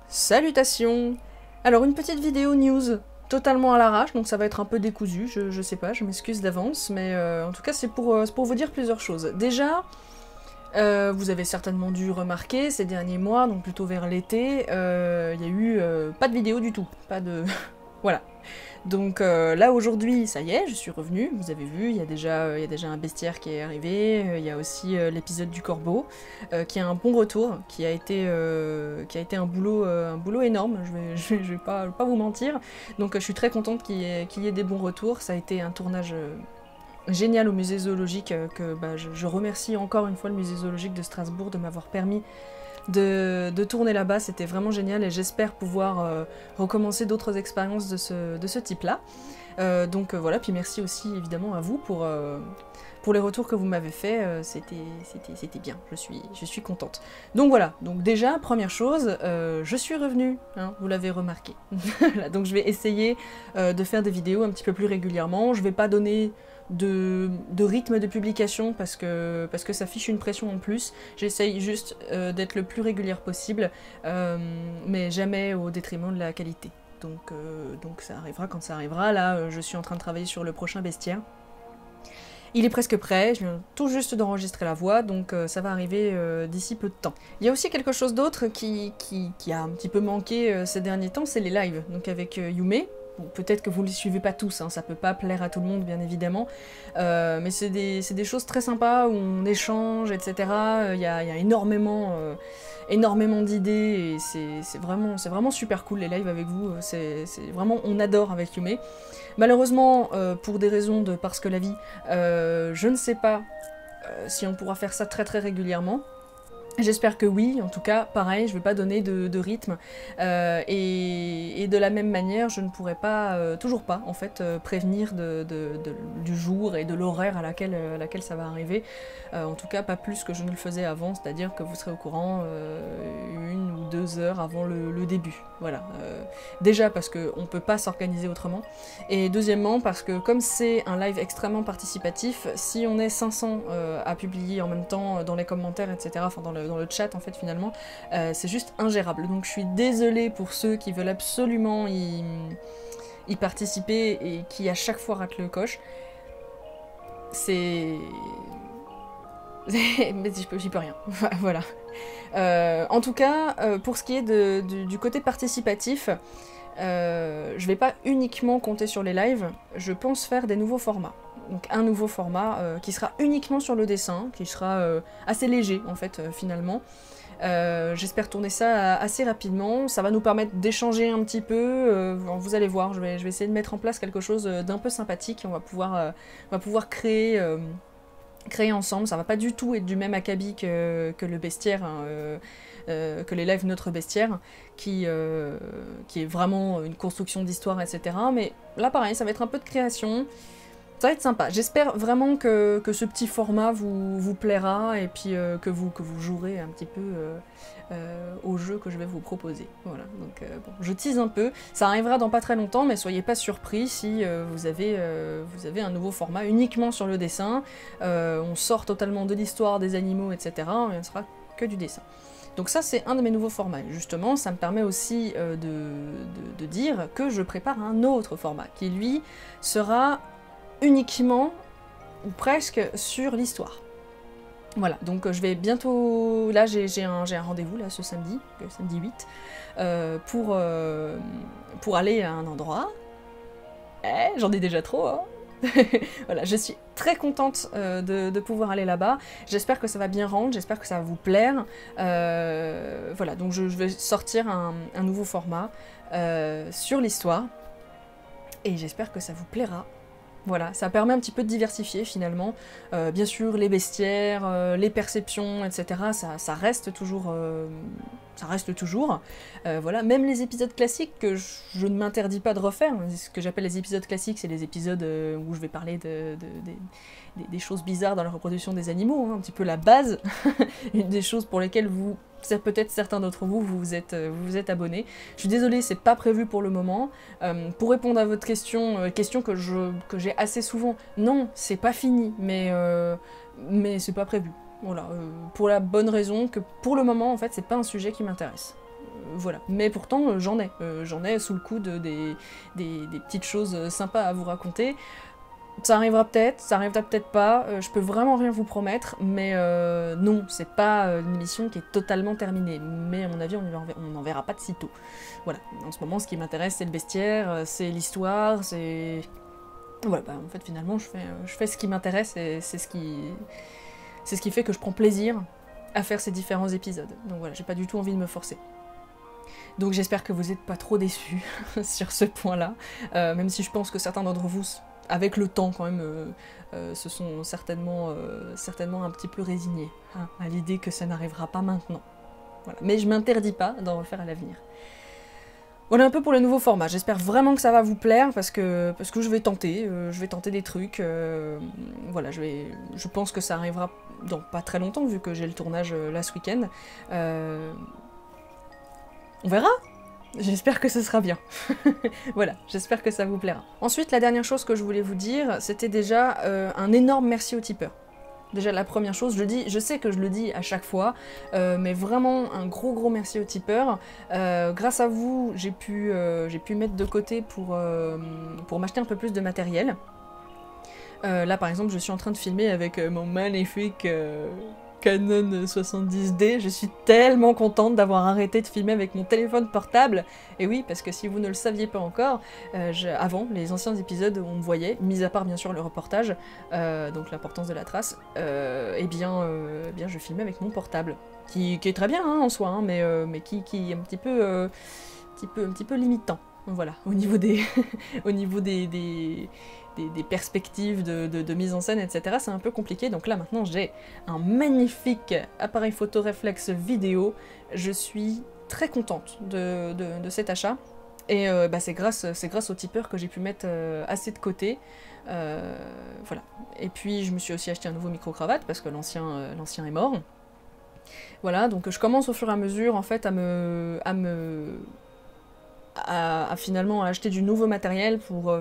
Salutations! Alors une petite vidéo news totalement à l'arrache, donc ça va être un peu décousu, je sais pas, je m'excuse d'avance, mais en tout cas c'est pour vous dire plusieurs choses. Déjà, vous avez certainement dû remarquer ces derniers mois, donc plutôt vers l'été, il y a eu pas de vidéo du tout, pas de... voilà. Donc là aujourd'hui, ça y est, je suis revenue, vous avez vu, il y a déjà un bestiaire qui est arrivé, il y a aussi l'épisode du corbeau, qui a un bon retour, qui a été un boulot énorme, je vais pas vous mentir. Donc je suis très contente qu'il y ait des bons retours, ça a été un tournage génial au musée zoologique, que je remercie encore une fois le musée zoologique de Strasbourg de m'avoir permis de tourner là-bas, c'était vraiment génial et j'espère pouvoir recommencer d'autres expériences de ce type-là. Donc voilà, puis merci aussi évidemment à vous pour les retours que vous m'avez fait, c'était bien, je suis contente. Donc voilà, donc déjà, première chose, je suis revenue, hein, vous l'avez remarqué. Voilà, donc je vais essayer de faire des vidéos un petit peu plus régulièrement, je vais pas donner de rythme de publication parce que ça fiche une pression en plus. J'essaye juste d'être le plus régulière possible, mais jamais au détriment de la qualité. Donc ça arrivera quand ça arrivera. Là, je suis en train de travailler sur le prochain bestiaire. Il est presque prêt, je viens tout juste d'enregistrer la voix, donc ça va arriver d'ici peu de temps. Il y a aussi quelque chose d'autre qui a un petit peu manqué ces derniers temps, c'est les lives, donc avec Yume. Bon, peut-être que vous ne les suivez pas tous, hein, ça peut pas plaire à tout le monde bien évidemment, mais c'est des choses très sympas où on échange, etc. Il y a énormément d'idées et c'est vraiment super cool les lives avec vous, c'est vraiment, on adore avec Yume. Malheureusement, pour des raisons de parce que la vie, je ne sais pas si on pourra faire ça très très régulièrement. J'espère que oui, en tout cas, pareil, je ne vais pas donner de rythme, et de la même manière, je ne pourrai pas, toujours pas, en fait, prévenir du jour et de l'horaire à laquelle ça va arriver, en tout cas pas plus que je ne le faisais avant, c'est-à-dire que vous serez au courant 1 ou 2 heures avant le début, voilà. Déjà parce qu'on ne peut pas s'organiser autrement, et deuxièmement parce que comme c'est un live extrêmement participatif, si on est 500 à publier en même temps dans les commentaires, etc., enfin dans le chat en fait finalement, c'est juste ingérable. Donc je suis désolée pour ceux qui veulent absolument y participer et qui à chaque fois ratent le coche. C'est... mais j'y peux rien, voilà. En tout cas, pour ce qui est du côté participatif, je vais pas uniquement compter sur les lives, je pense faire des nouveaux formats. Donc un nouveau format qui sera uniquement sur le dessin, qui sera assez léger en fait finalement. J'espère tourner ça assez rapidement, ça va nous permettre d'échanger un petit peu, vous allez voir, je vais essayer de mettre en place quelque chose d'un peu sympathique, on va pouvoir créer ensemble, ça va pas du tout être du même acabit que le bestiaire, hein, que les lives Notre Bestiaire, qui est vraiment une construction d'histoire, etc. Mais là pareil, ça va être un peu de création, ça va être sympa. J'espère vraiment que ce petit format vous plaira et puis que vous jouerez un petit peu au jeu que je vais vous proposer. Voilà, donc bon, je tease un peu. Ça arrivera dans pas très longtemps, mais soyez pas surpris si vous avez un nouveau format uniquement sur le dessin. On sort totalement de l'histoire des animaux, etc. Et ne sera que du dessin. Donc ça, c'est un de mes nouveaux formats. Justement, ça me permet aussi de dire que je prépare un autre format, qui lui sera uniquement, ou presque, sur l'histoire. Voilà, donc je vais bientôt... Là, j'ai un rendez-vous, là, ce samedi, le samedi 8, pour aller à un endroit. J'en ai déjà trop, hein. Voilà, je suis très contente de pouvoir aller là-bas. J'espère que ça va bien rendre, j'espère que ça va vous plaire. Voilà, donc je vais sortir un nouveau format sur l'histoire. Et j'espère que ça vous plaira. Voilà, ça permet un petit peu de diversifier finalement. Bien sûr, les bestiaires, les perceptions, etc., ça reste toujours... voilà, même les épisodes classiques que je ne m'interdis pas de refaire. Ce que j'appelle les épisodes classiques, c'est les épisodes où je vais parler des choses bizarres dans la reproduction des animaux, hein, un petit peu la base, des choses pour lesquelles peut-être certains d'entre vous vous êtes abonnés. Je suis désolée, c'est pas prévu pour le moment. Pour répondre à votre question que j'ai assez souvent, non, c'est pas fini, mais c'est pas prévu. Voilà, pour la bonne raison que pour le moment, en fait, c'est pas un sujet qui m'intéresse. voilà. Mais pourtant, j'en ai sous le coude des petites choses sympas à vous raconter. Ça arrivera peut-être, ça arrivera peut-être pas, je peux vraiment rien vous promettre, mais non, c'est pas une mission qui est totalement terminée, mais à mon avis on n'en verra pas de sitôt. Voilà, en ce moment ce qui m'intéresse c'est le bestiaire, c'est l'histoire, c'est... Voilà, bah, en fait finalement je fais ce qui m'intéresse et c'est ce qui fait que je prends plaisir à faire ces différents épisodes. Donc voilà, j'ai pas du tout envie de me forcer. Donc j'espère que vous n'êtes pas trop déçus sur ce point-là, même si je pense que certains d'entre vous, avec le temps quand même, se sont certainement un petit peu résignés hein, à l'idée que ça n'arrivera pas maintenant. Voilà. Mais je m'interdis pas d'en refaire à l'avenir. Voilà un peu pour le nouveau format, j'espère vraiment que ça va vous plaire parce que je vais tenter des trucs, voilà, je pense que ça arrivera dans pas très longtemps vu que j'ai le tournage là ce week-end. On verra. J'espère que ce sera bien. Voilà, j'espère que ça vous plaira. Ensuite, la dernière chose que je voulais vous dire, c'était déjà un énorme merci aux tipeurs. Déjà la première chose, je sais que je le dis à chaque fois, mais vraiment un gros merci aux tipeurs. Grâce à vous, j'ai pu mettre de côté pour m'acheter un peu plus de matériel. Là par exemple, je suis en train de filmer avec mon magnifique Canon 70D, je suis tellement contente d'avoir arrêté de filmer avec mon téléphone portable. Et oui, parce que si vous ne le saviez pas encore, avant, les anciens épisodes où on me voyait, mis à part bien sûr le reportage, donc l'importance de la trace, eh bien je filmais avec mon portable, qui est très bien hein, en soi, hein, mais qui est un petit peu limitant. Voilà, au niveau des au niveau des perspectives de mise en scène, etc. C'est un peu compliqué, donc là maintenant j'ai un magnifique appareil photo réflexe vidéo. Je suis très contente de cet achat, et bah, c'est grâce au tipeur que j'ai pu mettre assez de côté. Voilà. Et puis je me suis aussi acheté un nouveau micro-cravate, parce que l'ancien est mort. Voilà, donc je commence au fur et à mesure en fait à finalement acheter du nouveau matériel pour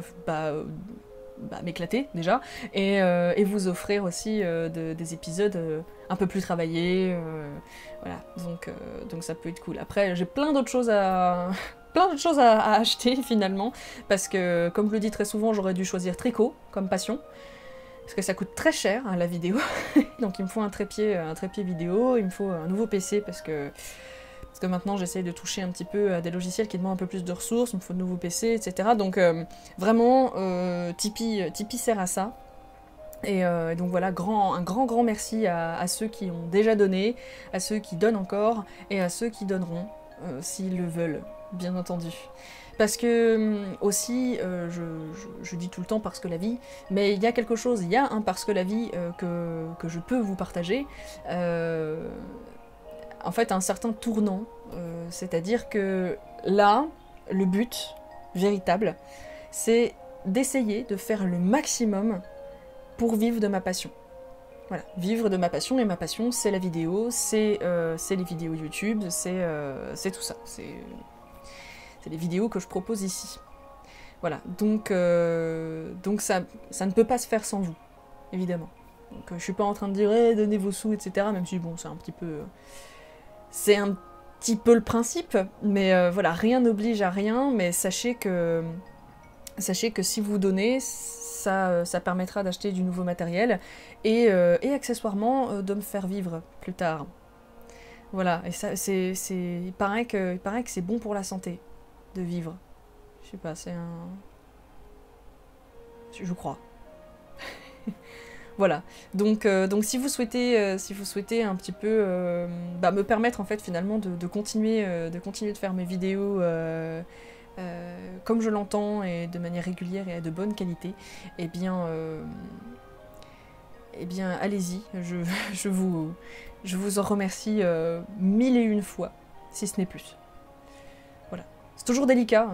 m'éclater déjà, et vous offrir aussi des épisodes un peu plus travaillés, voilà, donc ça peut être cool. Après j'ai plein d'autres choses à acheter finalement, parce que comme je le dis très souvent, j'aurais dû choisir tricot comme passion, parce que ça coûte très cher hein, la vidéo, donc il me faut un trépied vidéo, il me faut un nouveau PC parce que maintenant j'essaye de toucher un petit peu à des logiciels qui demandent un peu plus de ressources, il me faut de nouveaux PC, etc. Donc vraiment, Tipeee sert à ça. Et donc voilà, un grand merci à ceux qui ont déjà donné, à ceux qui donnent encore, et à ceux qui donneront, s'ils le veulent, bien entendu. Parce que aussi, je dis tout le temps parce que la vie, mais il y a quelque chose, il y a un parce que la vie que je peux vous partager. En fait un certain tournant, c'est-à-dire que là, le but véritable, c'est d'essayer de faire le maximum pour vivre de ma passion. Voilà, vivre de ma passion, et ma passion c'est la vidéo, c'est les vidéos YouTube, c'est tout ça, c'est les vidéos que je propose ici. Voilà, donc ça ne peut pas se faire sans vous, évidemment. Donc je suis pas en train de dire donnez vos sous, etc. Même si bon, c'est un petit peu... C'est un petit peu le principe, mais voilà, rien n'oblige à rien, mais sachez que si vous donnez, ça permettra d'acheter du nouveau matériel, et accessoirement de me faire vivre plus tard. Voilà, et ça, il paraît que c'est bon pour la santé, de vivre. Je sais pas, c'est un... Je crois. Voilà, donc si vous souhaitez un petit peu me permettre en fait finalement de continuer de faire mes vidéos comme je l'entends et de manière régulière et à de bonne qualité, eh bien allez-y, je vous en remercie 1001 fois, si ce n'est plus. Voilà. C'est toujours délicat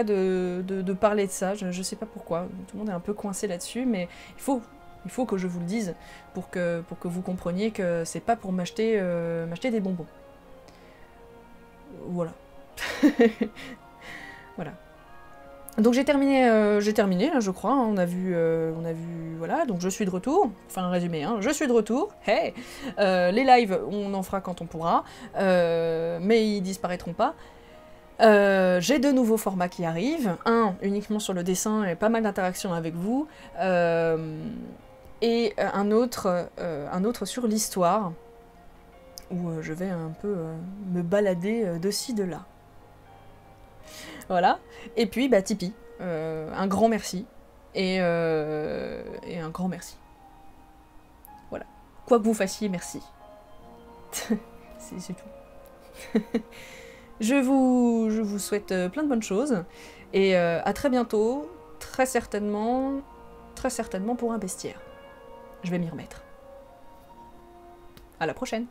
de parler de ça, je sais pas pourquoi, tout le monde est un peu coincé là-dessus, mais il faut que je vous le dise pour que vous compreniez que c'est pas pour m'acheter des bonbons. Voilà. Voilà. Donc j'ai terminé, là, je crois, hein, on a vu, voilà, donc je suis de retour, enfin un résumé, hein, je suis de retour, hey. Les lives, on en fera quand on pourra, mais ils disparaîtront pas. J'ai de nouveaux formats qui arrivent, un uniquement sur le dessin et pas mal d'interactions avec vous, et un autre sur l'histoire, où je vais un peu me balader de ci, de là. Voilà. Et puis, bah, Tipeee. Un grand merci. Et un grand merci. Voilà. Quoi que vous fassiez, merci. C'est tout. Je vous souhaite plein de bonnes choses. Et à très bientôt. Très certainement pour un bestiaire. Je vais m'y remettre. À la prochaine.